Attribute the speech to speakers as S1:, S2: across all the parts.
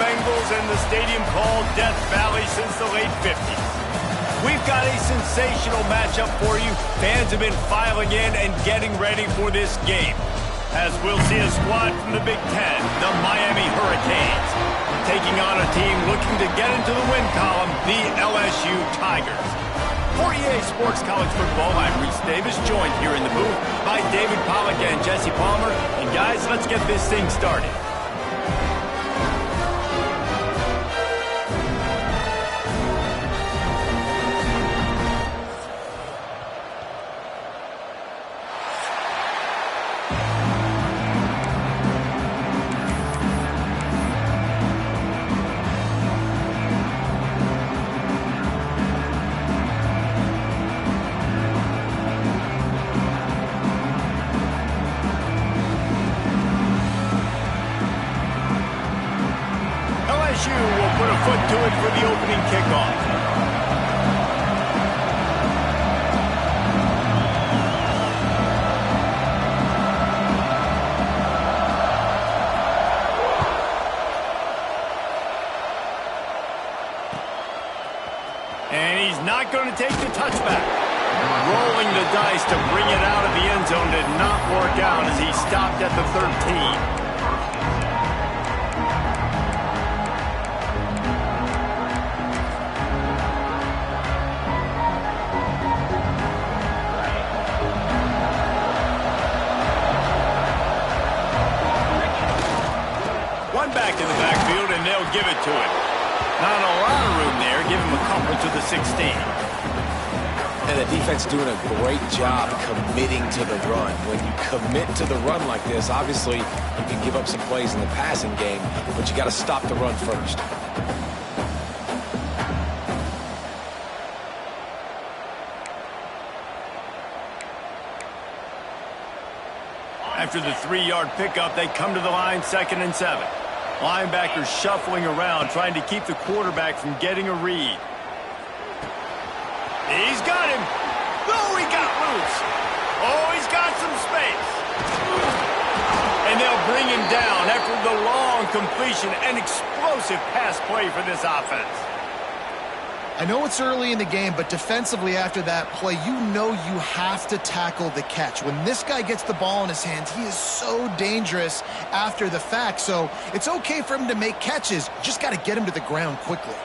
S1: Bengals and the stadium called Death Valley since the late 50s. We've got a sensational matchup for you. Fans have been filing in and getting ready for this game, as we'll see a squad from the Big Ten, the Miami Hurricanes, taking on a team looking to get into the win column, the LSU Tigers. For EA Sports College Football, I'm Reese Davis, joined here in the booth by David Pollack and Jesse Palmer. And guys, let's get this thing started. LSU will put a foot to it for the opening kickoff. And he's not going to take the touchback. Rolling the dice to bring it out of the end zone did not work out as he stopped at the 13. Back in the backfield, and they'll give it to him. Not a lot of room there. Give him a couple to the 16.
S2: And the defense doing a great job committing to the run. When you commit to the run like this, obviously you can give up some plays in the passing game, but you got to stop the run first.
S1: After the 3-yard pickup, they come to the line, 2nd and 7. Linebackers shuffling around, trying to keep the quarterback from getting a read. He's got him. Oh, he got loose. Oh, he's got some space. And they'll bring him down after the long completion. An explosive pass play for this offense.
S3: I know it's early in the game, but defensively after that play, you know you have to tackle the catch. When this guy gets the ball in his hands, he is so dangerous after the fact. So it's okay for him to make catches. Just got to get him to the ground quickly.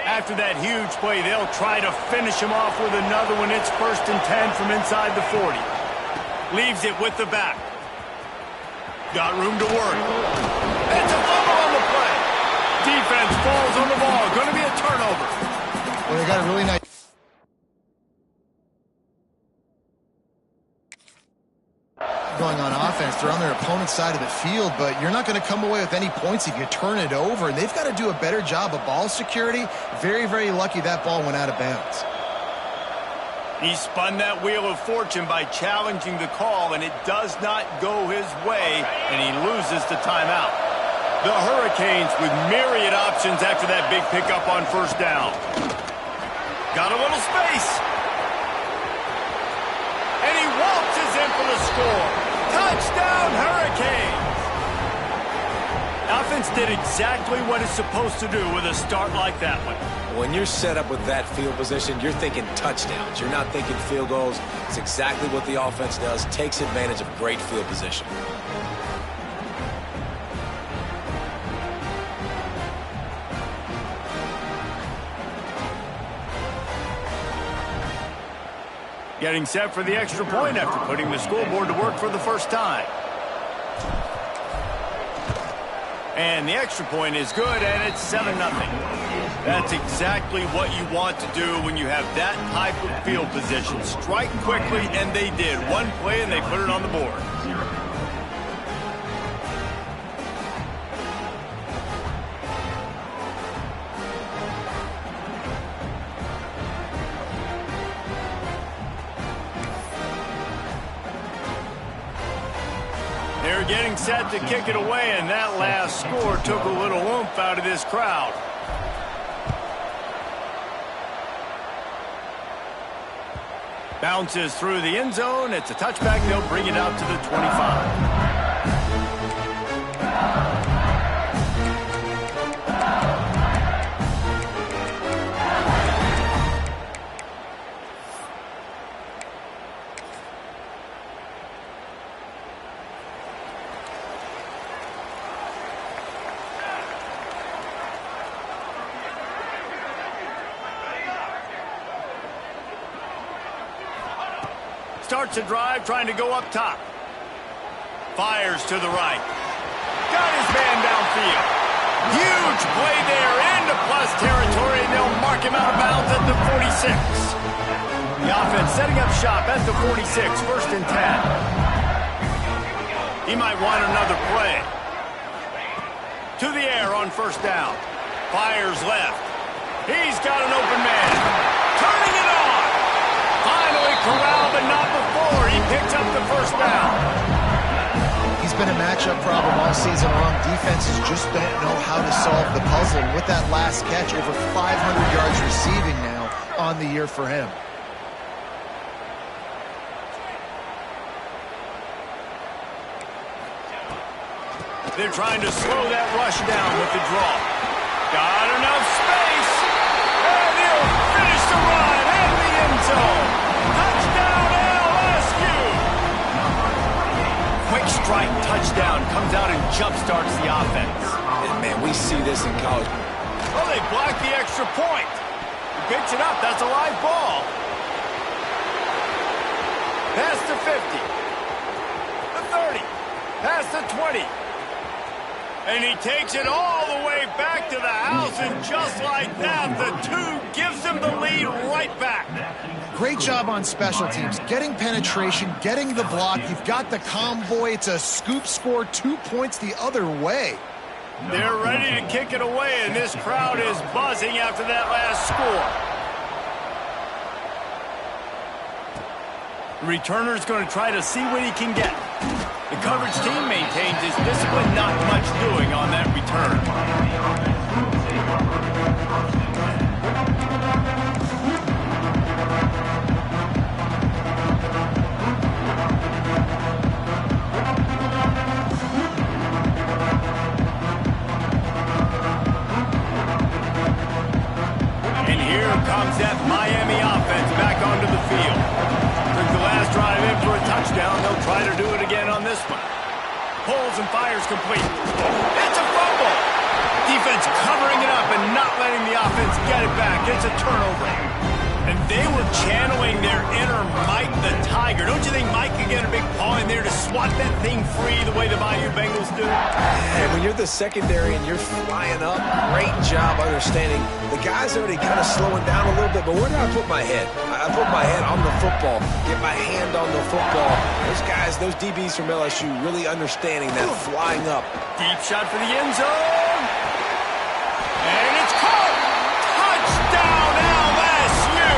S1: After that huge play, they'll try to finish him off with another one. It's 1st and 10 from inside the 40. Leaves it with the back. Got room to work. It's a fumble on the play. Defense falls on the ball. Going to be a turnover.
S3: Well, they got a really nice going on offense. They're on their opponent's side of the field, but you're not going to come away with any points if you turn it over. And they've got to do a better job of ball security. Very, very lucky that ball went out of bounds.
S1: He spun that wheel of fortune by challenging the call, and it does not go his way, and he loses the timeout. The Hurricanes with myriad options after that big pickup on 1st down. Got a little space. And he waltzes in for the score. Touchdown, Hurricanes! Offense did exactly what it's supposed to do with a start like that one.
S2: When you're set up with that field position, you're thinking touchdowns. You're not thinking field goals. It's exactly what the offense does. Takes advantage of great field position.
S1: Getting set for the extra point after putting the scoreboard to work for the first time. And the extra point is good, and it's 7-0. That's exactly what you want to do when you have that type of field position. Strike quickly, and they did. One play, and they put it on the board. They're getting set to kick it away, and that last score took a little oomph out of this crowd. Bounces through the end zone. It's a touchback. They'll bring it out to the 25. Starts a drive trying to go up top. Fires to the right. Got his man downfield. Huge play there into plus territory, and they'll mark him out of bounds at the 46. The offense setting up shop at the 46, 1st and 10. He might want another play. To the air on 1st down. Fires left. He's got an open man. Turning it on. Finally corralled, but not before. He picks up the 1st down.
S3: He's been a matchup problem all season long. Defenses just don't know how to solve the puzzle. And with that last catch, over 500 yards receiving now on the year for him.
S1: They're trying to slow that rush down with the draw. Got enough space. And he'll finish the run in the end zone. Touchdown, LSU. Quick strike touchdown comes out and jumpstarts the offense.
S2: And man, we see this in college.
S1: Oh, they blocked the extra point. He picks it up. That's a live ball. Past the 50. The 30. Past the 20. And he takes it all the way back to the house, and just like that, the 2 gives him the lead right back.
S3: Great job on special teams. Getting penetration, getting the block. You've got the convoy. It's a scoop score, 2 points the other way.
S1: They're ready to kick it away, and this crowd is buzzing after that last score. The returner's going to try to see what he can get. The coverage team maintains his discipline, not much doing on that return. And here comes that Miami offense back onto the field. Took the last drive in for a touchdown. They'll try to do it again on this one. Pulls and fires complete. It's a fumble. Defense covering it up and not letting the offense get it back. It's a turnover. And they were channeling their inner Mike the Tiger. Don't you think Mike could get a big paw in there to swat that thing free the way the Bayou Bengals do?
S2: And when you're the secondary and you're flying up, great job understanding. The guy's already kind of slowing down a little bit, but where do I put my head? I put my head on the football, get my hand on the football. Those guys, those DBs from LSU really understanding that flying up.
S1: Deep shot for the end zone. And it's caught. Touchdown, LSU.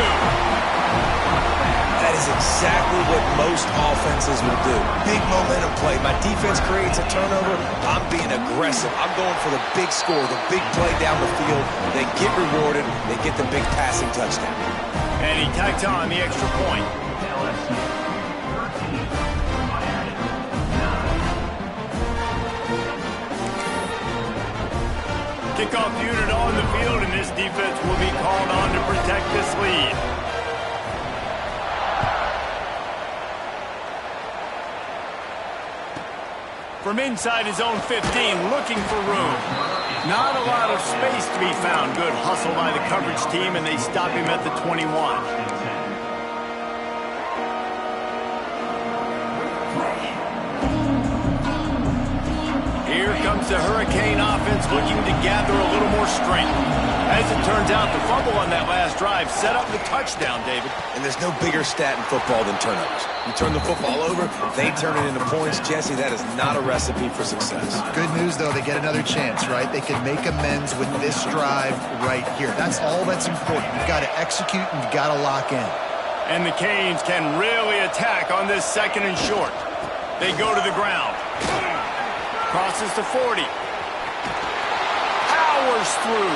S2: That is exactly what most offenses will do. Big momentum play. My defense creates a turnover. I'm being aggressive. I'm going for the big score, the big play down the field. They get rewarded. They get the big passing touchdown.
S1: And he tacks on the extra point. Kickoff unit on the field, and this defense will be called on to protect this lead. From inside his own 15, looking for room. Not a lot of space to be found. Good hustle by the coverage team, and they stop him at the 21. Here comes the Hurricane offense looking to gather a little more strength. As it turns out, the fumble on that last drive set up the touchdown, David.
S2: And there's no bigger stat in football than turnovers. You turn the football over, they turn it into points. Jesse, that is not a recipe for success.
S3: Good news, though, they get another chance, right? They can make amends with this drive right here. That's all that's important. You've got to execute and you've got to lock in.
S1: And the Canes can really attack on this 2nd and short. They go to the ground. Crosses the 40. Powers through.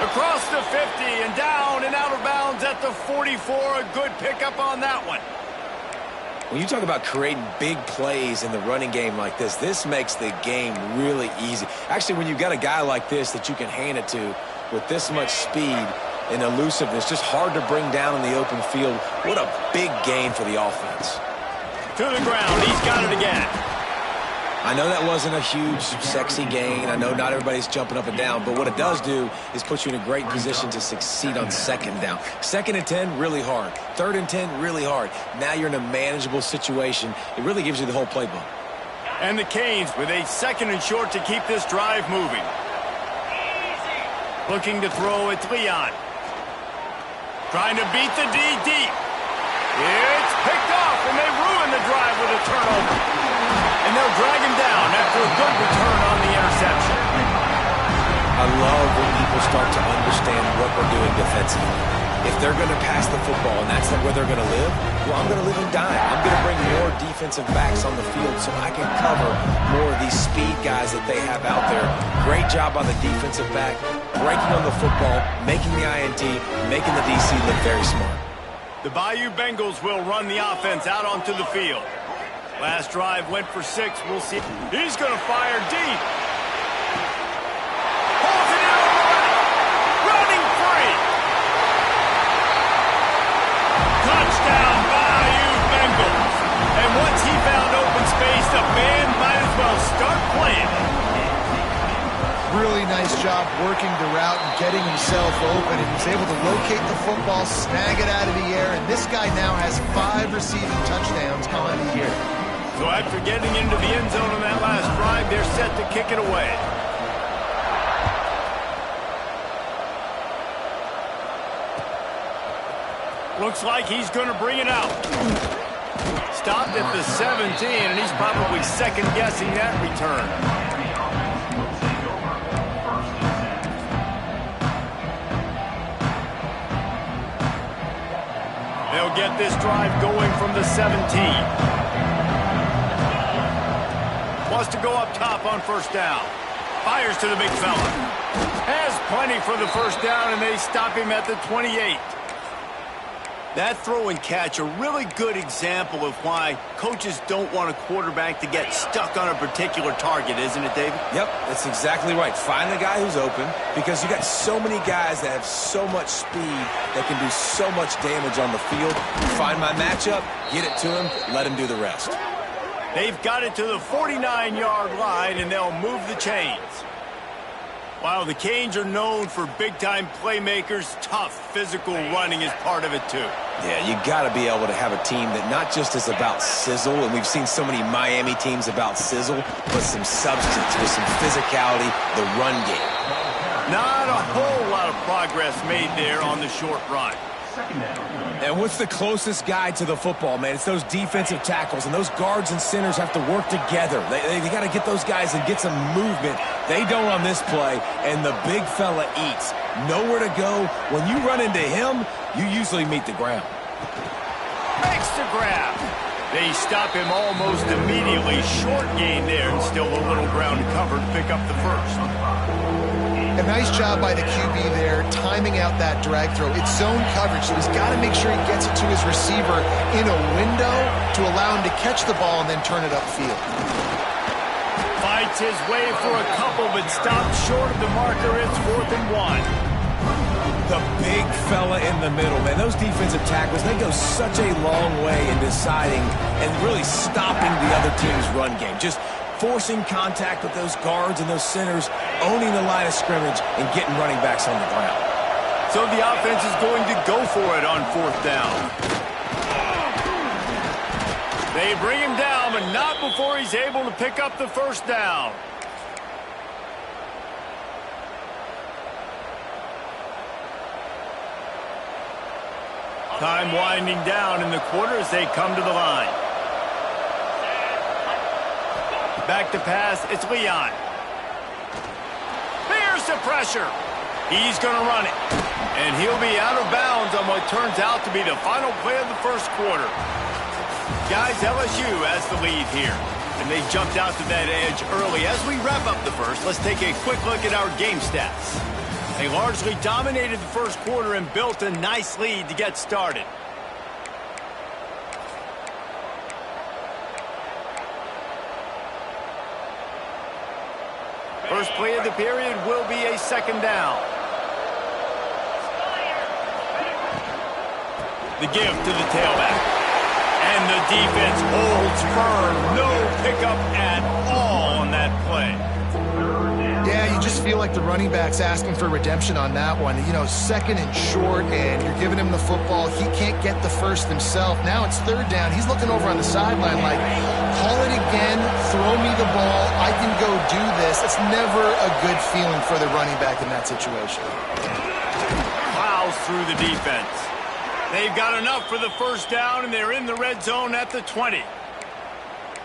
S1: Across the 50 and down and out of bounds at the 44. A good pickup on that one.
S2: When you talk about creating big plays in the running game like this makes the game really easy. Actually, when you've got a guy like this that you can hand it to with this much speed and elusiveness, just hard to bring down in the open field. What a big gain for the offense.
S1: To the ground. He's got it again.
S2: I know that wasn't a huge, sexy gain. I know not everybody's jumping up and down, but what it does do is put you in a great position to succeed on 2nd down. 2nd and 10, really hard. 3rd and 10, really hard. Now you're in a manageable situation. It really gives you the whole playbook.
S1: And the Canes with a 2nd and short to keep this drive moving. Looking to throw, it's Leon. Trying to beat the D deep. It's picked off, and they ruin the drive with a turnover. And they'll drag him down after a good return on the interception.
S2: I love when people start to understand what we're doing defensively. If they're going to pass the football and that's where they're going to live, well, I'm going to live and die. I'm going to bring more defensive backs on the field so I can cover more of these speed guys that they have out there. Great job by the defensive back, breaking on the football, making the INT, making the DC look very smart.
S1: The Bayou Bengals will run the offense out onto the field. Last drive went for 6. We'll see. He's going to fire deep. Pulls it in on the left. Running free. Touchdown, Bayou Bengals. And once he found open space, the band might as well start playing.
S3: Really nice job working the route and getting himself open, and he's able to locate the football, snag it out of the air, and this guy now has 5 receiving touchdowns on the year.
S1: So after getting into the end zone on that last drive, they're set to kick it away. Looks like he's going to bring it out. Stopped at the 17, and he's probably second-guessing that return. They'll get this drive going from the 17. Wants to go up top on 1st down. Fires to the big fella. Has plenty for the 1st down, and they stop him at the 28. That throw and catch, a really good example of why coaches don't want a quarterback to get stuck on a particular target, isn't it, David?
S2: Yep, that's exactly right. Find the guy who's open, because you got so many guys that have so much speed that can do so much damage on the field. Find my matchup, get it to him, let him do the rest.
S1: They've got it to the 49-yard line, and they'll move the chains. While the Canes are known for big-time playmakers, tough physical running is part of it, too.
S2: Yeah, you got to be able to have a team that not just is about sizzle, and we've seen so many Miami teams about sizzle, but some substance with some physicality, the run game.
S1: Not a whole lot of progress made there on the short run.
S2: And what's the closest guy to the football, man? It's those defensive tackles, and those guards and centers have to work together. They got to get those guys and get some movement. They don't on this play, and the big fella eats. Nowhere to go. When you run into him, you usually meet the ground.
S1: Makes the grab. They stop him almost immediately. Short gain there, and still a little ground covered to pick up the 1st.
S3: A nice job by the QB there, timing out that drag throw. It's zone coverage, so he's got to make sure he gets it to his receiver in a window to allow him to catch the ball and then turn it upfield.
S1: Fights his way for a couple, but stopped short of the marker. It's 4th and 1.
S2: The big fella in the middle, man. Those defensive tackles, they go such a long way in deciding and really stopping the other team's run game. Just forcing contact with those guards and those centers, owning the line of scrimmage, and getting running backs on the ground.
S1: So the offense is going to go for it on 4th down. They bring him down, but not before he's able to pick up the 1st down. Time winding down in the quarter as they come to the line. Back to pass, it's Leon. Here's the pressure. He's going to run it. And he'll be out of bounds on what turns out to be the final play of the 1st quarter. Guys, LSU has the lead here. And they jumped out to that edge early. As we wrap up the 1st, let's take a quick look at our game stats. They largely dominated the 1st quarter and built a nice lead to get started. First play of the period will be a 2nd down. The give to the tailback. And the defense holds firm. No pickup at all on that play.
S3: Yeah, you just feel like the running back's asking for redemption on that one. You know, second and short, and you're giving him the football. He can't get the first himself. Now it's third down. He's looking over on the sideline like, call it again, throw me the ball, I can go do this. It's never a good feeling for the running back in that situation.
S1: Plows through the defense. They've got enough for the first down, and they're in the red zone at the 20.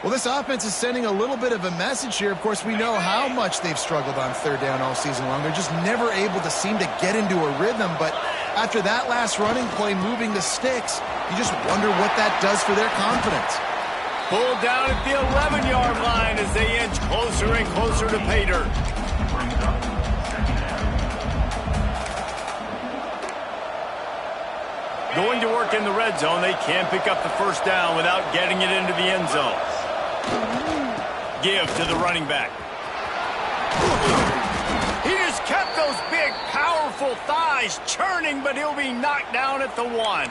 S3: Well, this offense is sending a little bit of a message here. Of course, we know how much they've struggled on third down all season long. They're just never able to seem to get into a rhythm. But after that last running play, moving the sticks, you just wonder what that does for their confidence.
S1: Pulled down at the 11-yard line as they inch closer and closer to pay dirt. Going to work in the red zone, they can't pick up the first down without getting it into the end zone. Give to the running back. He just kept those big, powerful thighs churning, but he'll be knocked down at the 1.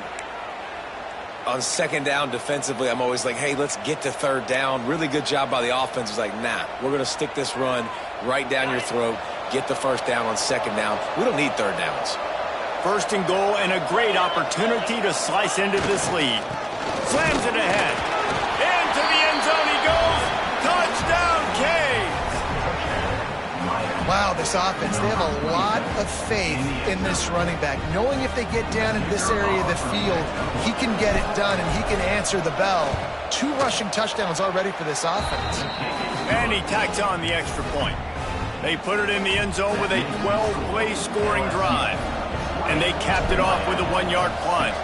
S2: On second down defensively, I'm always like, hey, let's get to third down. Really good job by the offense. It's like, nah, we're going to stick this run right down your throat, get the first down on second down. We don't need third downs.
S1: First and goal, and a great opportunity to slice into this lead. Slams it ahead. Into the end zone he goes. Touchdown, Canes!
S3: Wow, this offense, they have a lot of faith in this running back. Knowing if they get down in this area of the field, he can get it done and he can answer the bell. 2 rushing touchdowns already for this offense.
S1: And he tacks on the extra point. They put it in the end zone with a 12-play scoring drive. And they capped it off with a 1-yard plunge.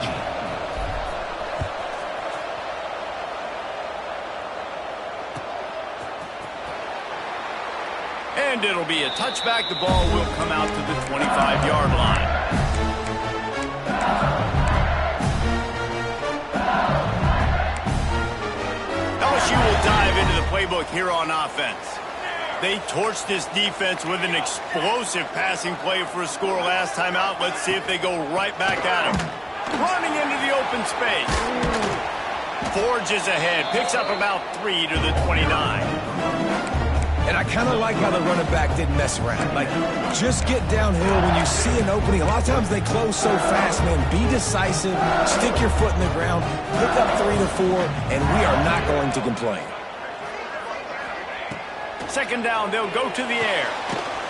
S1: And it'll be a touchback. The ball will come out to the 25-yard line. LSU will dive into the playbook here on offense. They torched this defense with an explosive passing play for a score last time out. Let's see if they go right back at him. Running into the open space. Forges ahead. Picks up about 3 to the 29.
S2: And I kind of like how the running back didn't mess around. Like, just get downhill when you see an opening. A lot of times they close so fast, man. Be decisive. Stick your foot in the ground. Pick up 3 to 4, and we are not going to complain.
S1: Second down, they'll go to the air.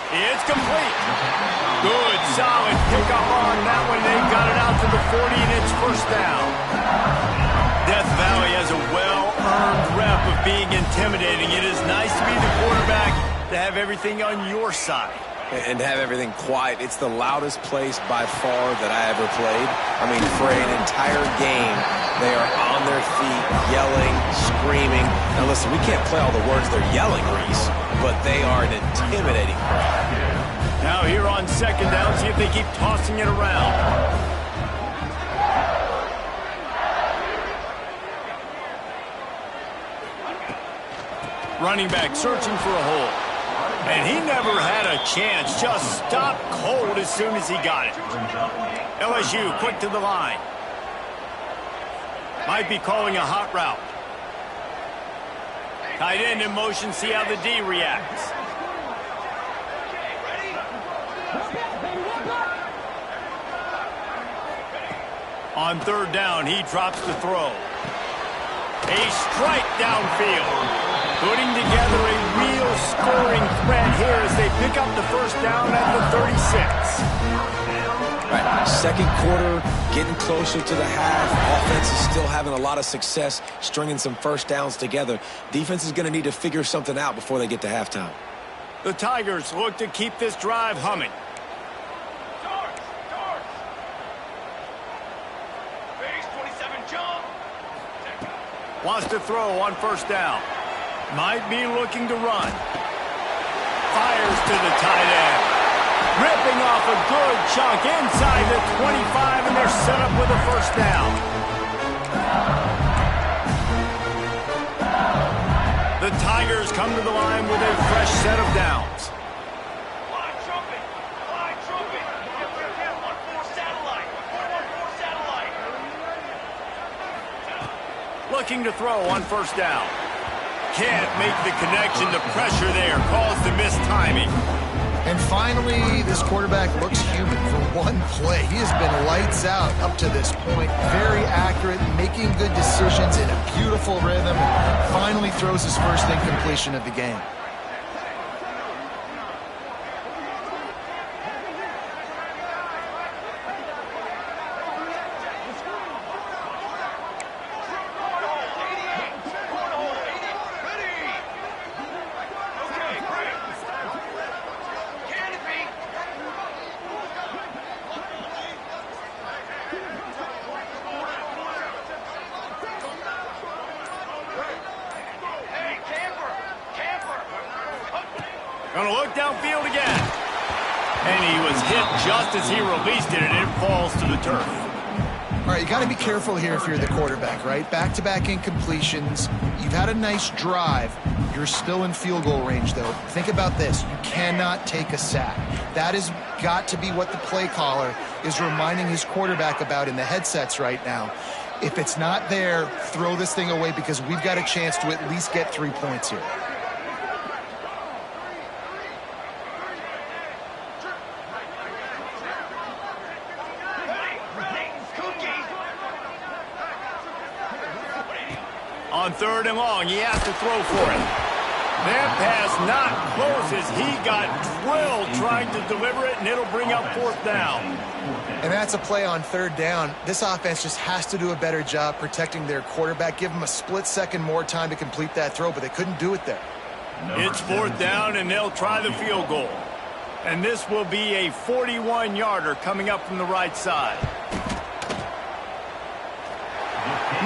S1: It's complete. Good, solid pickup on that one. They've got it out to the 40, and it's first down. Death Valley has a well-earned rep of being intimidating. It is nice to be the quarterback, to have everything on your side.
S2: And to have everything quiet. It's the loudest place by far that I ever played. I mean, for an entire game, they are on their feet, yelling, screaming. Now listen, we can't play all the words they're yelling, Reese, but they are an intimidating crowd.
S1: Now here on second down, see if they keep tossing it around. Running back searching for a hole. And he never had a chance. Just stopped cold as soon as he got it. LSU quick to the line. Might be calling a hot route. Tight end in motion. See how the D reacts. On third down, he drops the throw. A strike downfield. Putting together a real scoring threat here as they pick up the first down at the 36.
S2: Right, second quarter, getting closer to the half. Offense is still having a lot of success stringing some first downs together. Defense is going to need to figure something out before they get to halftime.
S1: The Tigers look to keep this drive humming. Wants to throw on first down. Might be looking to run. Fires to the tight end. Ripping off a good chunk inside the 25, and they're set up with a first down. The Tigers come to the line with a fresh set of downs.
S4: Live trumpet. Live trumpet. 1-4 satellite. 1-4 satellite.
S1: Looking to throw on first down. Can't make the connection. The pressure there caused the missed timing.
S3: And finally, this quarterback looks human for one play. He has been lights out up to this point. Very accurate, making good decisions in a beautiful rhythm, and finally throws his first incompletion of the game.
S1: Gonna look downfield again. And he was hit just as he released it, and it falls to the turf.
S3: All right, you got to be careful here if you're the quarterback, right? Back-to-back incompletions. You've had a nice drive. You're still in field goal range, though. Think about this. You cannot take a sack. That has got to be what the play caller is reminding his quarterback about in the headsets right now. If it's not there, throw this thing away because we've got a chance to at least get 3 points here.
S1: On 3rd and long, he has to throw for it. That pass not close as he got drilled trying to deliver it, and it'll bring up 4th down.
S3: And that's a play on 3rd down. This offense just has to do a better job protecting their quarterback. Give them a split second more time to complete that throw, but they couldn't do it there.
S1: It's 4th down, and they'll try the field goal. And this will be a 41-yarder coming up from the right side.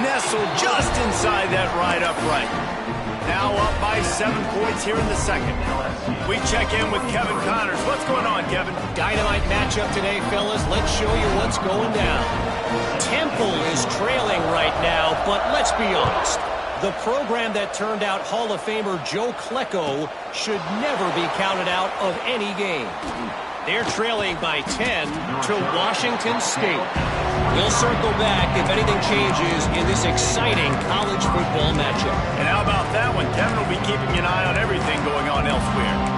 S1: Nestled just inside that right upright. Now up by 7 points here in the second. We check in with Kevin Connors. What's going on, Kevin?
S5: Dynamite matchup today, fellas. Let's show you what's going down. Temple is trailing right now, but let's be honest. The program that turned out Hall of Famer Joe Klecko should never be counted out of any game. They're trailing by 10 to Washington State. We'll circle back if anything changes in this exciting college football matchup.
S1: And how about that one? Kevin will be keeping an eye on everything going on elsewhere.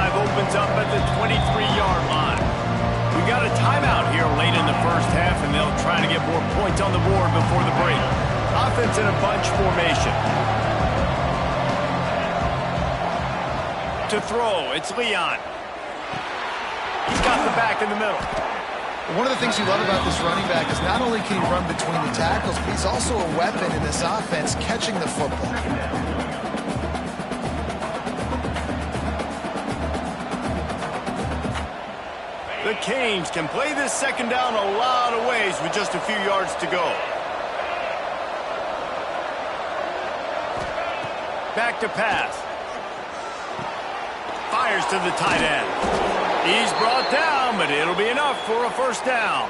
S1: Opens up at the 23-yard line. We got a timeout here late in the first half, and they'll try to get more points on the board before the break. Offense in a bunch formation. To throw, it's Leon. He's got the back in the middle.
S3: One of the things you love about this running back is not only can he run between the tackles, but he's also a weapon in this offense catching the football.
S1: The Canes can play this second down a lot of ways with just a few yards to go. Back to pass. Fires to the tight end. He's brought down, but it'll be enough for a first down.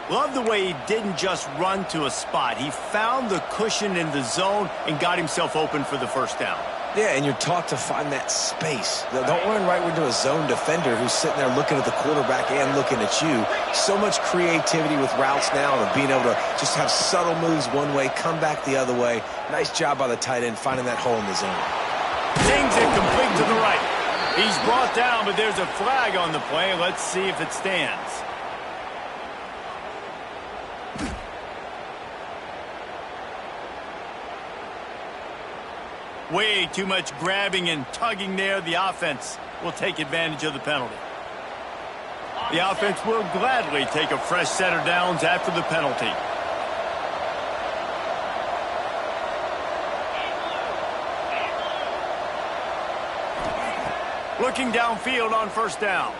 S1: Love the way he didn't just run to a spot. He found the cushion in the zone and got himself open for the first down.
S2: Yeah, and you're taught to find that space. Don't run right into a zone defender who's sitting there looking at the quarterback and looking at you. So much creativity with routes now and being able to just have subtle moves one way, come back the other way. Nice job by the tight end finding that hole in the zone.
S1: Sings it complete to the right. He's brought down, but there's a flag on the play. Let's see if it stands. Way too much grabbing and tugging there. The offense will take advantage of the penalty. The offense will gladly take a fresh set of downs after the penalty. Looking downfield on first down.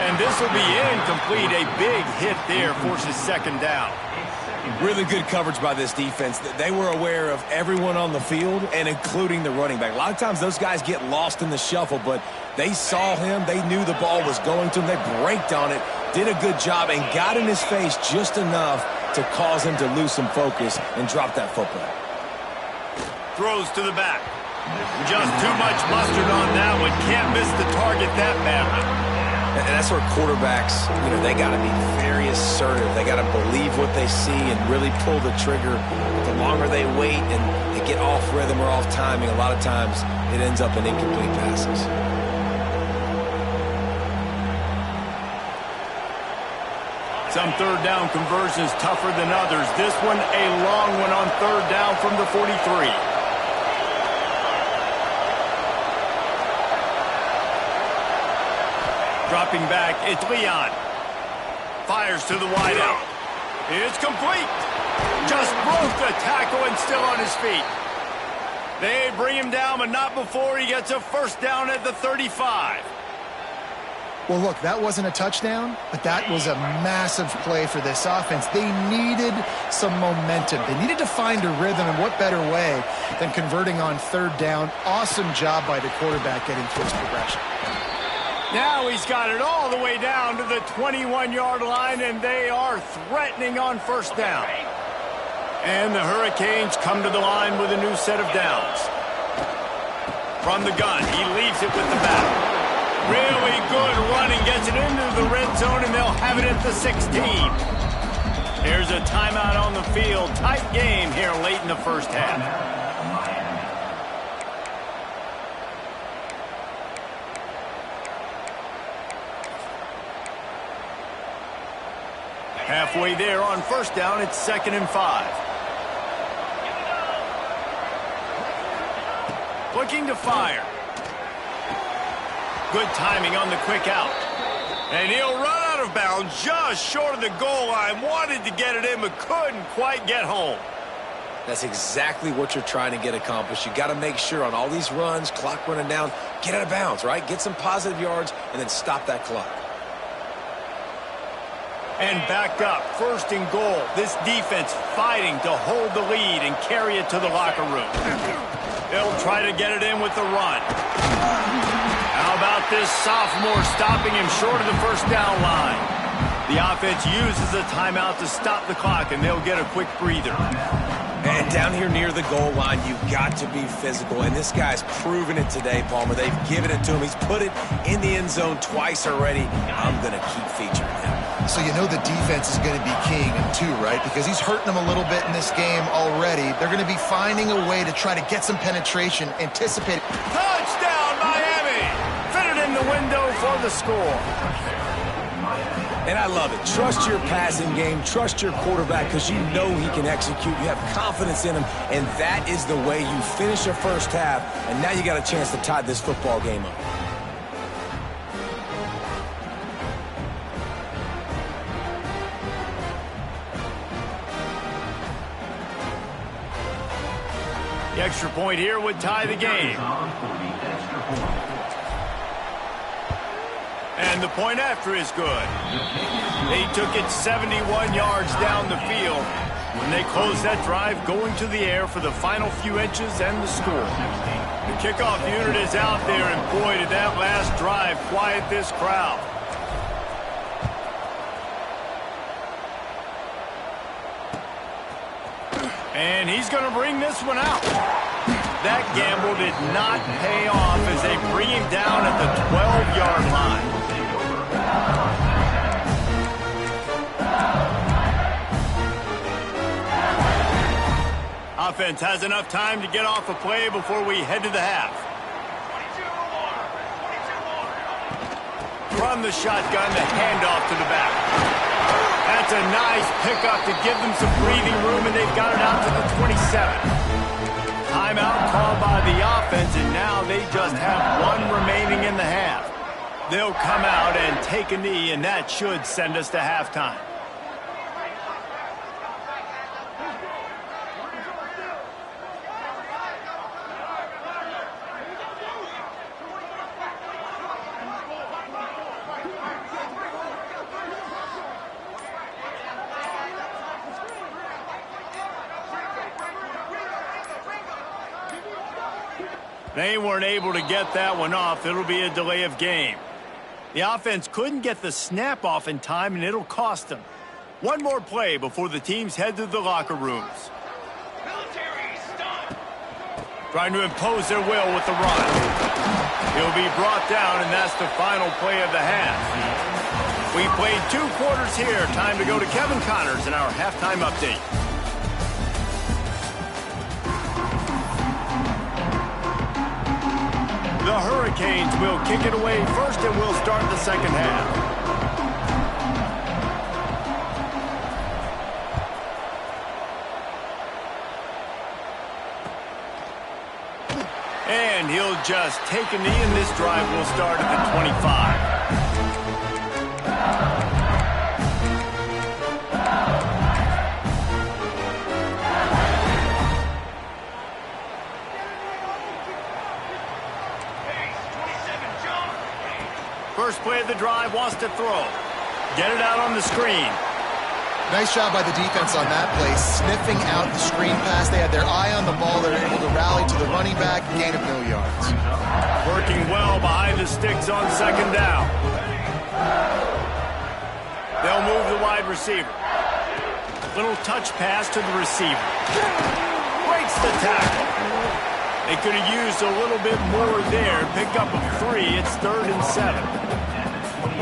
S1: And this will be incomplete. A big hit there forces second down.
S6: Really good coverage by this defense. They were aware of everyone on the field and including the running back. A lot of times those guys get lost in the shuffle, but they saw him. They knew the ball was going to him. They braked on it, did a good job, and got in his face just enough to cause him to lose some focus and drop that football.
S1: Throws to the back. Just too much mustard on that one. Can't miss the target that badly.
S2: And that's where quarterbacks, they got to be very assertive. They got to believe what they see and really pull the trigger. The longer they wait and they get off rhythm or off timing, a lot of times it ends up in incomplete passes.
S1: Some third down conversions tougher than others. This one a long one on third down from the 43. Dropping back, it's Leon. Fires to the wideout. It's complete. Just broke the tackle and still on his feet. They bring him down, but not before he gets a first down at the 35.
S3: Well, look, that wasn't a touchdown, but that was a massive play for this offense. They needed some momentum. They needed to find a rhythm, and what better way than converting on third down. Awesome job by the quarterback getting through his progression.
S1: Now he's got it all the way down to the 21-yard line, and they are threatening on first down. And the Hurricanes come to the line with a new set of downs. From the gun, he leaves it with the back. Really good running, gets it into the red zone, and they'll have it at the 16. Here's a timeout on the field. Tight game here late in the first half. Halfway there on first down, it's 2nd and 5. Looking to fire. Good timing on the quick out. And he'll run out of bounds just short of the goal line. Wanted to get it in, but couldn't quite get home.
S2: That's exactly what you're trying to get accomplished. You got to make sure on all these runs, clock running down, get out of bounds, right? Get some positive yards, and then stop that clock.
S1: And back up, 1st and goal. This defense fighting to hold the lead and carry it to the locker room. They'll try to get it in with the run. How about this sophomore stopping him short of the first down line? The offense uses a timeout to stop the clock, and they'll get a quick breather.
S2: And down here near the goal line, you've got to be physical. And this guy's proven it today, Palmer. They've given it to him. He's put it in the end zone twice already. I'm going to keep featuring him.
S3: So you know the defense is going to be keying him too, right? Because he's hurting them a little bit in this game already. They're going to be finding a way to try to get some penetration, anticipate.
S1: Touchdown, Miami! Fitted in the window for the score.
S2: And I love it. Trust your passing game. Trust your quarterback because you know he can execute. You have confidence in him, and that is the way you finish a first half, and now you got a chance to tie this football game up.
S1: The extra point here would tie the game. And the point after is good. They took it 71 yards down the field when they closed that drive, going to the air for the final few inches and the score. The kickoff unit is out there, and boy, did that last drive quiet this crowd. And he's going to bring this one out. That gamble did not pay off as they bring him down at the 12-yard line. Offense has enough time to get off a play before we head to the half. From the shotgun, the handoff to the back. That's a nice pickup to give them some breathing room, and they've got it out to the 27. Timeout called by the offense, and now they just have one remaining in the half. They'll come out and take a knee, and that should send us to halftime. They weren't able to get that one off. It'll be a delay of game. The offense couldn't get the snap off in time, and it'll cost them. One more play before the teams head to the locker rooms.
S4: Military, stop!
S1: trying to impose their will with the run. He'll be brought down, and that's the final play of the half. We played 2 quarters here. Time to go to Kevin Connors in our halftime update. The Hurricanes will kick it away first, and we'll start the second half. And he'll just take a knee, and this drive will start at the 25. First play of the drive, wants to throw. Get it out on the screen.
S3: Nice job by the defense on that play, sniffing out the screen pass. They had their eye on the ball. They were able to rally to the running back, gain of no yards.
S1: Working well behind the sticks on second down. They'll move the wide receiver. Little touch pass to the receiver. Breaks the tackle. They could have used a little bit more there. Pick up a 3. It's 3rd and 7.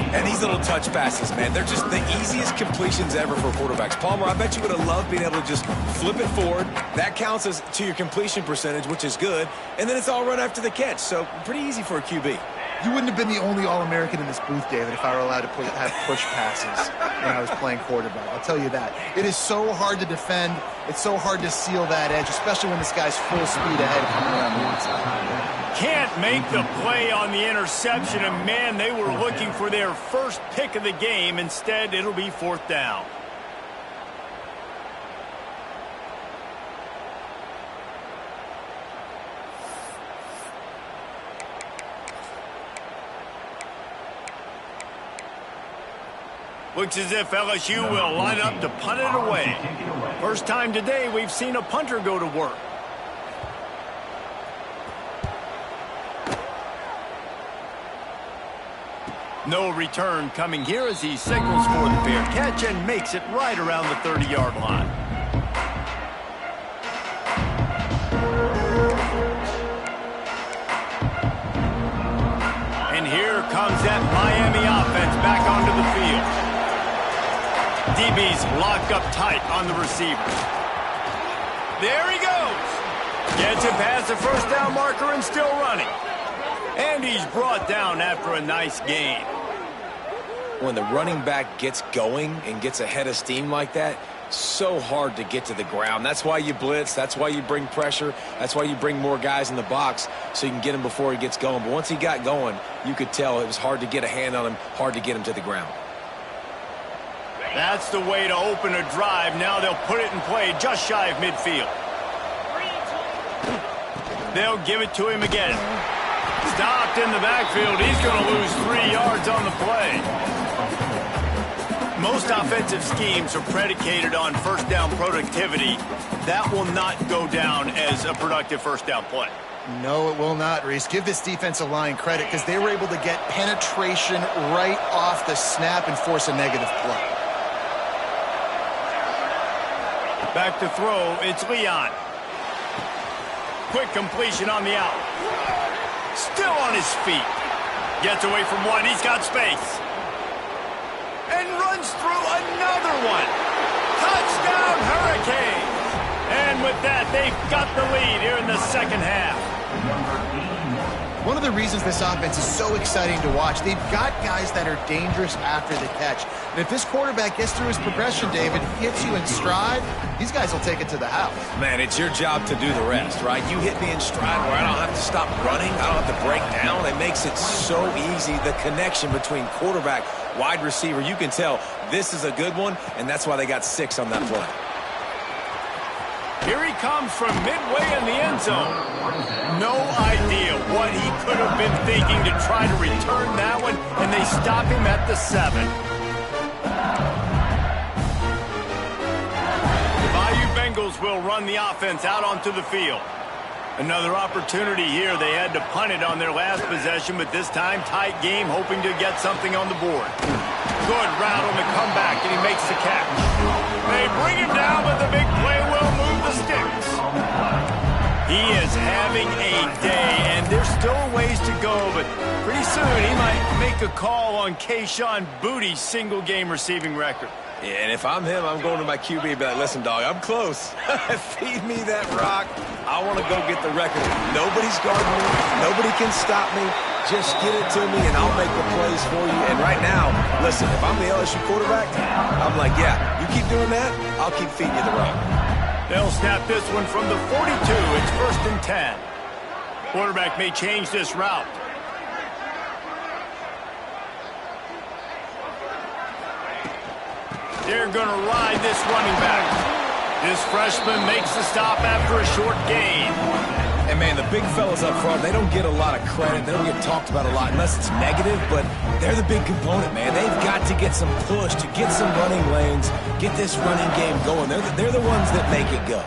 S6: And these little touch passes, man, they're just the easiest completions ever for quarterbacks. Palmer, I bet you would have loved being able to just flip it forward. That counts as to your completion percentage, which is good. And then it's all run after the catch. So pretty easy for a QB.
S3: You wouldn't have been the only All-American in this booth, David, if I were allowed to have push passes when I was playing quarterback. I'll tell you that. It is so hard to defend. It's so hard to seal that edge, especially when this guy's full speed ahead coming around the inside.
S1: Can't make the play on the interception, and man, they were looking for their first pick of the game. Instead, it'll be 4th down. Looks as if LSU will line up to punt it away. First time today we've seen a punter go to work. No return coming here as he signals for the fair catch and makes it right around the 30-yard line. And here comes that Miami offense back onto the field. DB's locked up tight on the receiver. There he goes. Gets it past the first down marker and still running. And he's brought down after a nice gain.
S2: When the running back gets going and gets ahead of steam like that, so hard to get to the ground. That's why you blitz. That's why you bring pressure. That's why you bring more guys in the box so you can get him before he gets going. But once he got going, you could tell it was hard to get a hand on him, hard to get him to the ground.
S1: That's the way to open a drive. Now they'll put it in play just shy of midfield. They'll give it to him again. Stopped in the backfield. He's going to lose 3 yards on the play. Most offensive schemes are predicated on first down productivity. That will not go down as a productive first down play.
S3: No, it will not, Reese. Give this defensive line credit because they were able to get penetration right off the snap and force a negative play.
S1: Back to throw, it's Leon. Quick completion on the out. Still on his feet. Gets away from one, he's got space. And runs through another one. Touchdown, Hurricanes! And with that, they've got the lead here in the second half.
S3: One of the reasons this offense is so exciting to watch, they've got guys that are dangerous after the catch. And if this quarterback gets through his progression, David, hits you in stride, these guys will take it to the house.
S6: Man, it's your job to do the rest, right? You hit me in stride where I don't have to stop running. I don't have to break down. It makes it so easy, the connection between quarterback, wide receiver. You can tell this is a good one, and that's why they got 6 on that play.
S1: Here he comes from midway in the end zone. No idea what he could have been thinking to try to return that one, and they stop him at the 7. The Bayou Bengals will run the offense out onto the field. Another opportunity here. They had to punt it on their last possession, but this time tight game, hoping to get something on the board. Good route on the comeback, and he makes the catch. They bring him down, but the big play will move the sticks. He has had having a day, and there's still a ways to go, but pretty soon he might make a call on Kayshon Boutte's single-game receiving record.
S2: Yeah, and if I'm him, I'm going to my QB and be like, listen, dog, I'm close. Feed me that rock. I want to go get the record. Nobody's guarding me. Nobody can stop me. Just get it to me, and I'll make the plays for you. And right now, listen, if I'm the LSU quarterback, I'm like, yeah, you keep doing that, I'll keep feeding you the rock.
S1: They'll snap this one from the 42. It's 1st and 10. Quarterback may change this route. They're going to ride this running back. This freshman makes the stop after a short gain.
S6: And, man, the big fellas up front, they don't get a lot of credit. They don't get talked about a lot unless it's negative, but they're the big component, man. They've got to get some push, to get some running lanes, get this running game going. They're the ones that make it go.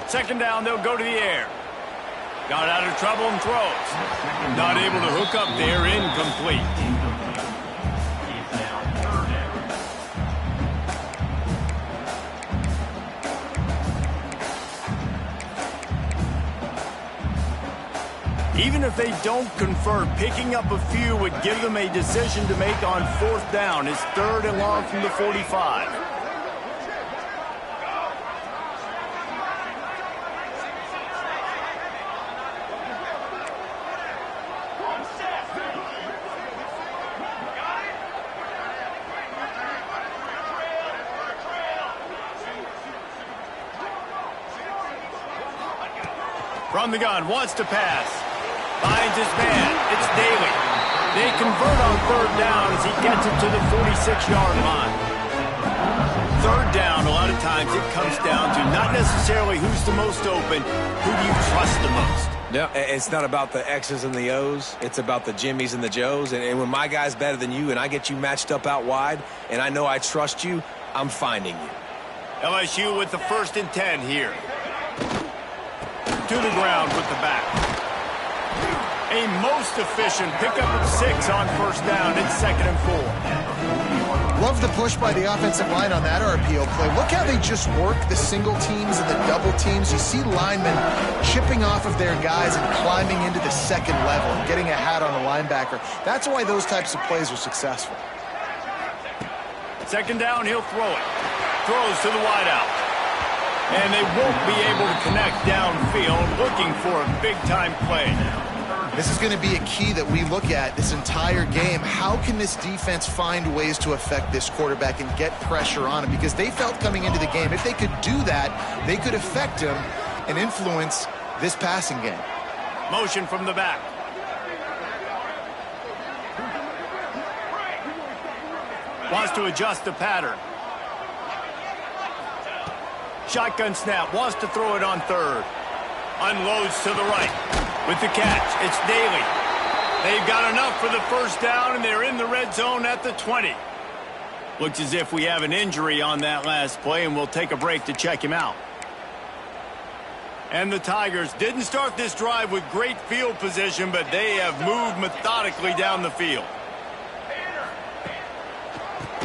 S1: Second down, they'll go to the air. Got out of trouble and throws. Not able to hook up there, incomplete. Even if they don't convert, picking up a few would give them a decision to make on 4th down. It's 3rd and long from the 45. From the gun, wants to pass. Finds his man. It's Daly. They convert on 3rd down as he gets it to the 46-yard line. 3rd down, a lot of times it comes down to not necessarily who's the most open, who do you trust the most?
S2: No, it's not about the X's and the O's. It's about the Jimmys and the Joes. And when my guy's better than you and I get you matched up out wide and I know I trust you, I'm finding you.
S1: LSU with the 1st and 10 here. To the ground with the back. A most efficient pickup of 6 on 1st down. It's 2nd and 4.
S3: Love the push by the offensive line on that RPO play. Look how they just work the single teams and the double teams. You see linemen chipping off of their guys and climbing into the 2nd level and getting a hat on a linebacker. That's why those types of plays are successful.
S1: 2nd down, he'll throw it. Throws to the wideout. And they won't be able to connect downfield, looking for a big-time play.
S3: This is going to be a key that we look at this entire game. How can this defense find ways to affect this quarterback and get pressure on him? Because they felt coming into the game, if they could do that, they could affect him and influence this passing game.
S1: Motion from the back. Wants to adjust the pattern. Shotgun snap, wants to throw it on 3rd. Unloads to the right. With the catch, it's Daly. They've got enough for the 1st down, and they're in the red zone at the 20. Looks as if we have an injury on that last play, and we'll take a break to check him out. And the Tigers didn't start this drive with great field position, but they have moved methodically down the field.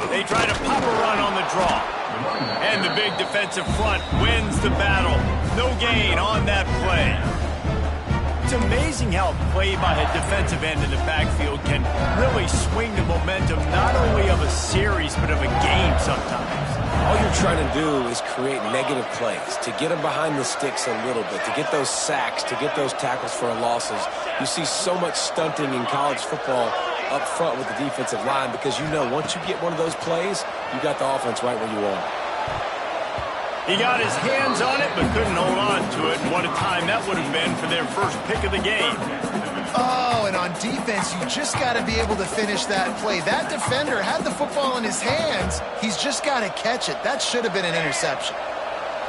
S1: They try to pop a run on the draw. And the big defensive front wins the battle. No gain on that play. It's amazing how a play by a defensive end in the backfield can really swing the momentum not only of a series but of a game sometimes.
S2: All you're trying to do is create negative plays, to get them behind the sticks a little bit, to get those sacks, to get those tackles for losses. You see so much stunting in college football up front with the defensive line because you know once you get one of those plays, you got the offense right where you want.
S1: He got his hands on it but couldn't hold on to it. And what a time that would have been for their first pick of the game.
S3: Oh, and on defense, you just got to be able to finish that play. That defender had the football in his hands. He's just got to catch it. That should have been an interception.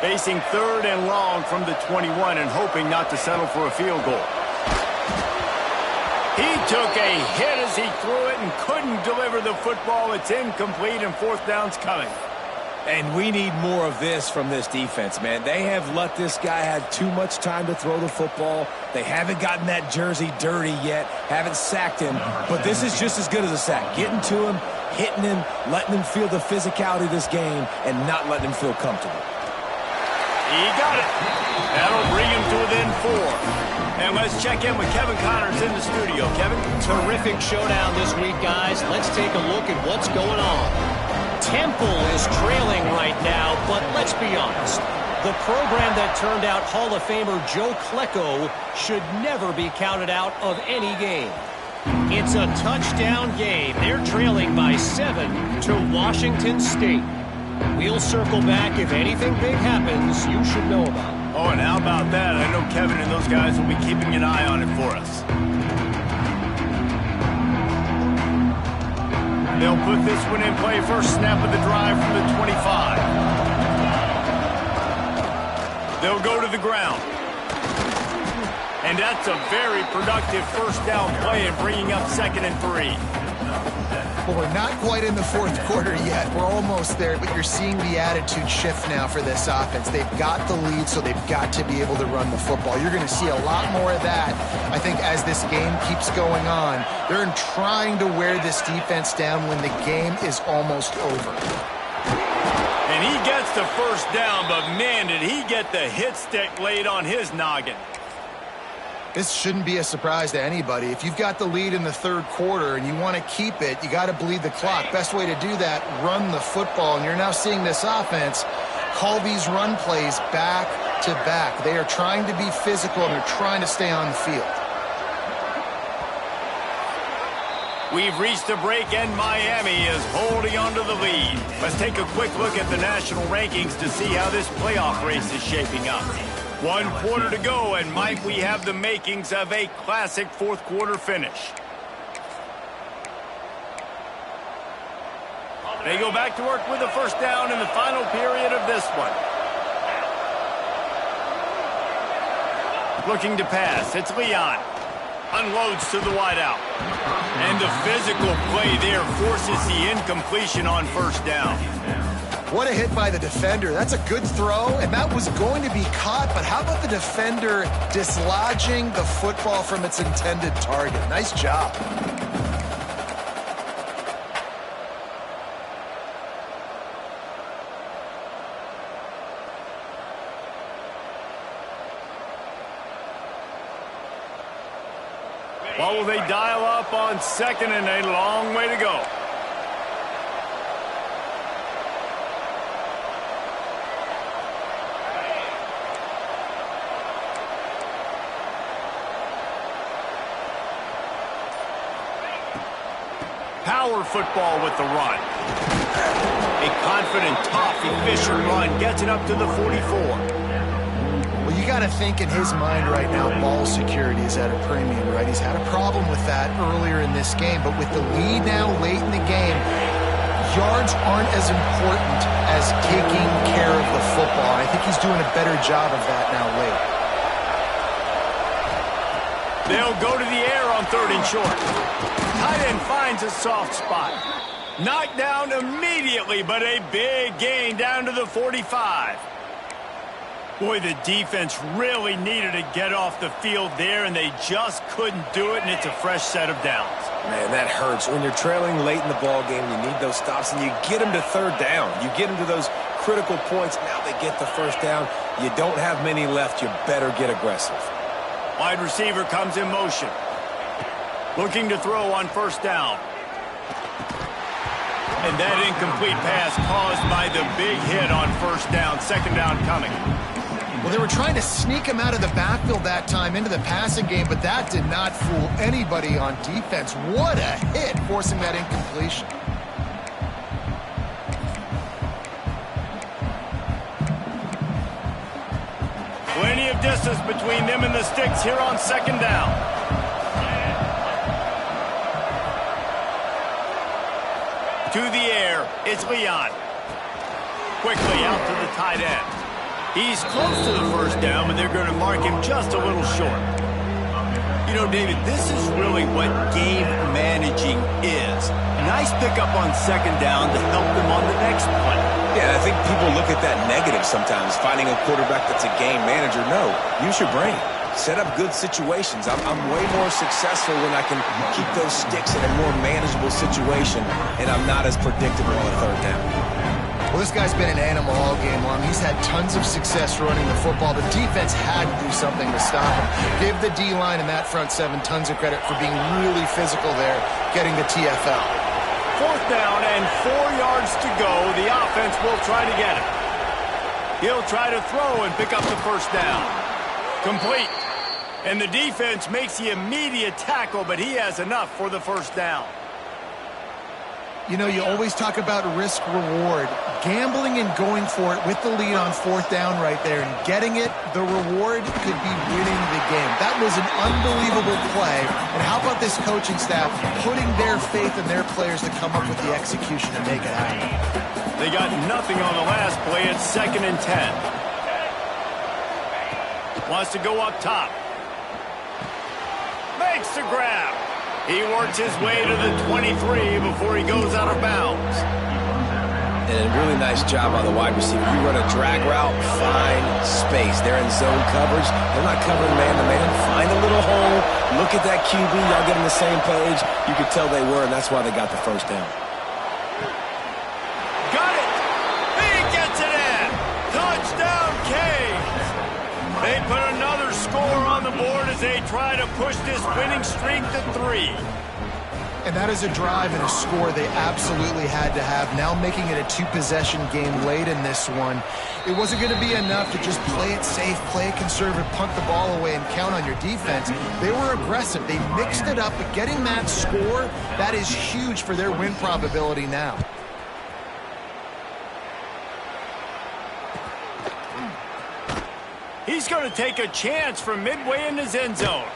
S1: Facing 3rd and long from the 21 and hoping not to settle for a field goal. He took a hit as he threw it and couldn't deliver the football. It's incomplete and 4th down's coming.
S6: And we need more of this from this defense, man. They have let this guy have too much time to throw the football. They haven't gotten that jersey dirty yet, haven't sacked him. But this is just as good as a sack. Getting to him, hitting him, letting him feel the physicality of this game, and not letting him feel comfortable.
S1: He got it. That'll bring him to within 4. And let's check in with Kevin Connors in the studio. Kevin?
S5: Terrific showdown this week, guys. Let's take a look at what's going on. Temple is trailing right now, but let's be honest. The program that turned out Hall of Famer Joe Klecko should never be counted out of any game. It's a touchdown game. They're trailing by 7 to Washington State. We'll circle back if anything big happens you should know about.
S1: Oh, and how about that? I know Kevin and those guys will be keeping an eye on it for us. They'll put this one in play. First snap of the drive from the 25. They'll go to the ground. And that's a very productive first down play and bringing up 2nd and 3.
S3: Well, we're not quite in the fourth quarter yet. We're almost there, but you're seeing the attitude shift now for this offense. They've got the lead, so they've got to be able to run the football. You're going to see a lot more of that, I think, as this game keeps going on. They're trying to wear this defense down when the game is almost over.
S1: And he gets the first down, but man, did he get the hit stick laid on his noggin.
S3: This shouldn't be a surprise to anybody. If you've got the lead in the third quarter and you want to keep it, you got to bleed the clock. Best way to do that, run the football. And you're now seeing this offense call these run plays back to back. They are trying to be physical and they're trying to stay on the field.
S1: We've reached a break and Miami is holding on to the lead. Let's take a quick look at the national rankings to see how this playoff race is shaping up. 1 quarter to go, and Mike, we have the makings of a classic fourth quarter finish. They go back to work with a first down in the final period of this one. Looking to pass, it's Leon. Unloads to the wideout. And the physical play there forces the incompletion on first down.
S3: What a hit by the defender. That's a good throw, and that was going to be caught, but how about the defender dislodging the football from its intended target? Nice job.
S1: What will they dial up on 2nd and a long way to go? Power football with the run. A confident, tough, efficient run gets it up to the 44.
S3: Well, you got to think in his mind right now, ball security is at a premium, right? He's had a problem with that earlier in this game, but with the lead now late in the game, yards aren't as important as taking care of the football. And I think he's doing a better job of that now late.
S1: They'll go to the air on 3rd and short. Tight end finds a soft spot. Knocked down immediately, but a big gain down to the 45. Boy, the defense really needed to get off the field there, and they just couldn't do it, and it's a fresh set of downs.
S6: Man, that hurts. When you're trailing late in the ball game, you need those stops, and you get them to 3rd down. You get them to those critical points. Now they get the first down. You don't have many left. You better get aggressive.
S1: Wide receiver comes in motion. Looking to throw on first down. And that incomplete pass caused by the big hit on first down. 2nd down coming.
S3: Well, they were trying to sneak him out of the backfield that time into the passing game, but that did not fool anybody on defense. What a hit, forcing that incompletion.
S1: Plenty of distance between them and the sticks here on 2nd down. To the air, it's Leon. Quickly out to the tight end. He's close to the first down, but they're going to mark him just a little short. You know, David, this is really what game managing is. Nice pickup on 2nd down to help them on the next play.
S6: Yeah, I think people look at that negative sometimes, finding a quarterback that's a game manager. No, use your brain.
S2: set up good situations. I'm way more successful when I can keep those sticks in a more manageable situation, and I'm not as predictable on a third down.
S3: Well, this guy's been an animal all game long. He's had tons of success running the football. The defense had to do something to stop him. Give the D-line and that front seven tons of credit for being really physical there, getting the TFL.
S1: 4th down and 4 yards to go. The offense will try to get it. He'll try to throw and pick up the first down. Complete. And the defense makes the immediate tackle, but he has enough for the first down.
S3: You know, you always talk about risk-reward. Gambling and going for it with the lead on 4th down right there and getting it, the reward could be winning the game. That was an unbelievable play. And how about this coaching staff putting their faith in their players to come up with the execution and make it happen?
S1: They got nothing on the last play. It's 2nd and 10. Wants to go up top. Makes the grab. He works his way to the 23 before he goes out of bounds.
S2: And a really nice job by the wide receiver. You run a drag route, find space. They're in zone coverage. They're not covering man-to-man. Find a little hole. Look at that QB. Y'all get on the same page. You could tell they were, and that's why they got the first down.
S1: Got it! He gets it in! Touchdown, Canes! They put another score on the board as they try to push this winning streak to 3.
S3: And that is a drive and a score they absolutely had to have. Now making it a 2-possession game late in this one. It wasn't going to be enough to just play it safe, play it conservative, punt the ball away, and count on your defense. They were aggressive. They mixed it up, but getting that score, that is huge for their win probability now.
S1: He's going to take a chance from midway in his end zone.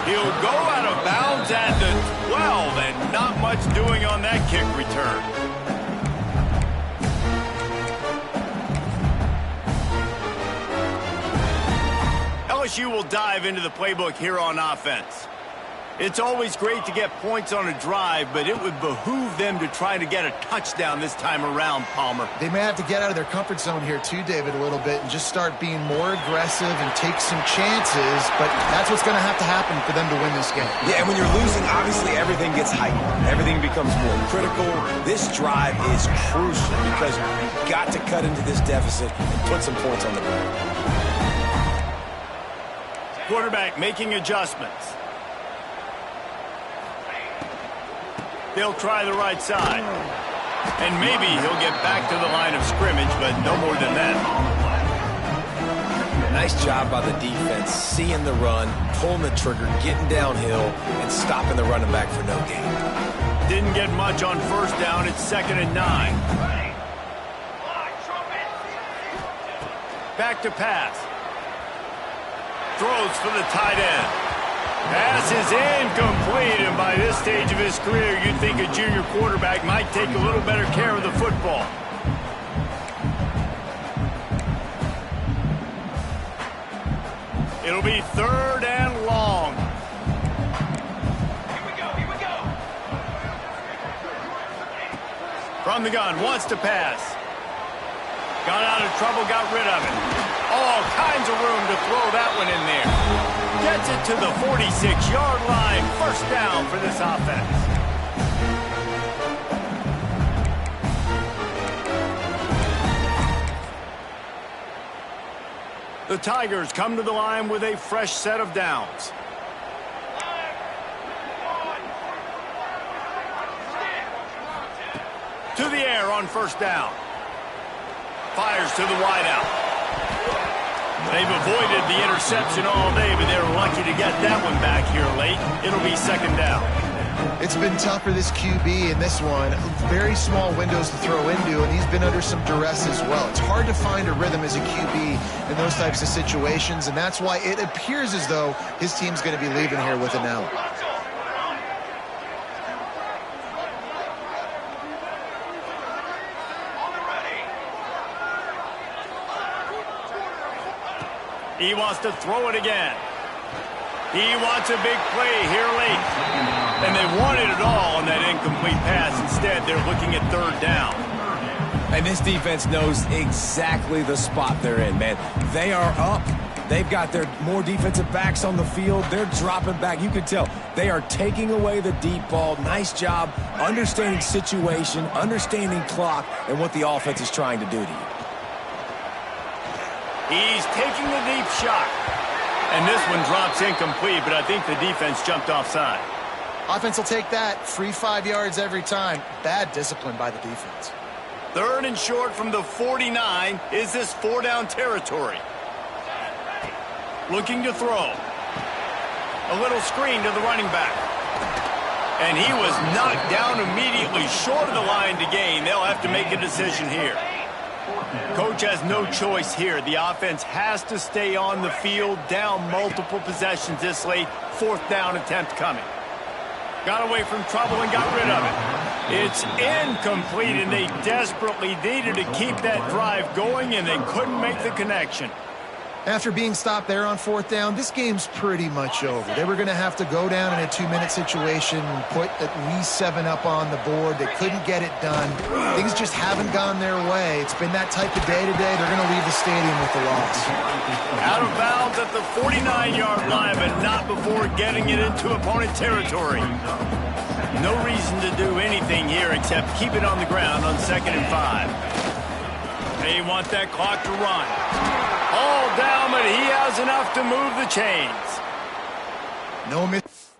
S1: He'll go out of bounds at the 12, and not much doing on that kick return. LSU will dive into the playbook here on offense. It's always great to get points on a drive, but it would behoove them to try to get a touchdown this time around, Palmer.
S3: They may have to get out of their comfort zone here too, David, a little bit and just start being more aggressive and take some chances, but that's what's going to happen for them to win this game.
S2: Yeah, and when you're losing, obviously everything gets heightened. Everything becomes more critical. This drive is crucial because you've got to cut into this deficit and put some points on the board.
S1: Quarterback making adjustments. They'll try the right side. And maybe he'll get back to the line of scrimmage, but no more than that.
S2: Nice job by the defense, seeing the run, pulling the trigger, getting downhill, and stopping the running back for no gain.
S1: Didn't get much on first down. It's 2nd and 9. Back to pass. Throws for the tight end. Pass is incomplete, and by this stage of his career, you'd think a junior quarterback might take a little better care of the football. It'll be 3rd and long.
S4: Here we go.
S1: From the gun, wants to pass. Got out of trouble, got rid of it. All kinds of room to throw that one in there. Gets it to the 46-yard line. First down for this offense. The Tigers come to the line with a fresh set of downs. To the air on first down. Fires to the wideout. They've avoided the interception all day, but they're lucky to get that one back here late. It'll be 2nd down.
S3: It's been tough for this QB in this one. Very small windows to throw into, and he's been under some duress as well. It's hard to find a rhythm as a QB in those types of situations, and that's why it appears as though his team's going to be leaving here with an L.
S1: He wants to throw it again. He wants a big play here late. And they wanted it all on that incomplete pass. Instead, they're looking at 3rd down.
S6: And this defense knows exactly the spot they're in, man. They are up. They've got their more defensive backs on the field. They're dropping back. You can tell they are taking away the deep ball. Nice job understanding situation, understanding clock, and what the offense is trying to do to you.
S1: He's taking the deep shot. And this one drops incomplete, but I think the defense jumped offside.
S3: Offense will take that. Free 5 yards every time. Bad discipline by the defense.
S1: 3rd and short from the 49. Is this 4-down territory? Looking to throw. A little screen to the running back. And he was knocked down immediately short of the line to gain. They'll have to make a decision here. Coach has no choice here. The offense has to stay on the field, down multiple possessions this late. 4th down attempt coming. Got away from trouble and got rid of it. It's incomplete, and they desperately needed to keep that drive going, and they couldn't make the connection.
S3: After being stopped there on 4th down, this game's pretty much over. They were going to have to go down in a 2-minute situation, put at least 7 up on the board. They couldn't get it done. Things just haven't gone their way. It's been that type of day today. They're going to leave the stadium with the loss.
S1: Out of bounds at the 49-yard line, but not before getting it into opponent territory. No reason to do anything here except keep it on the ground on 2nd and 5. They want that clock to run. All down, but he has enough to move the chains.
S3: No miss.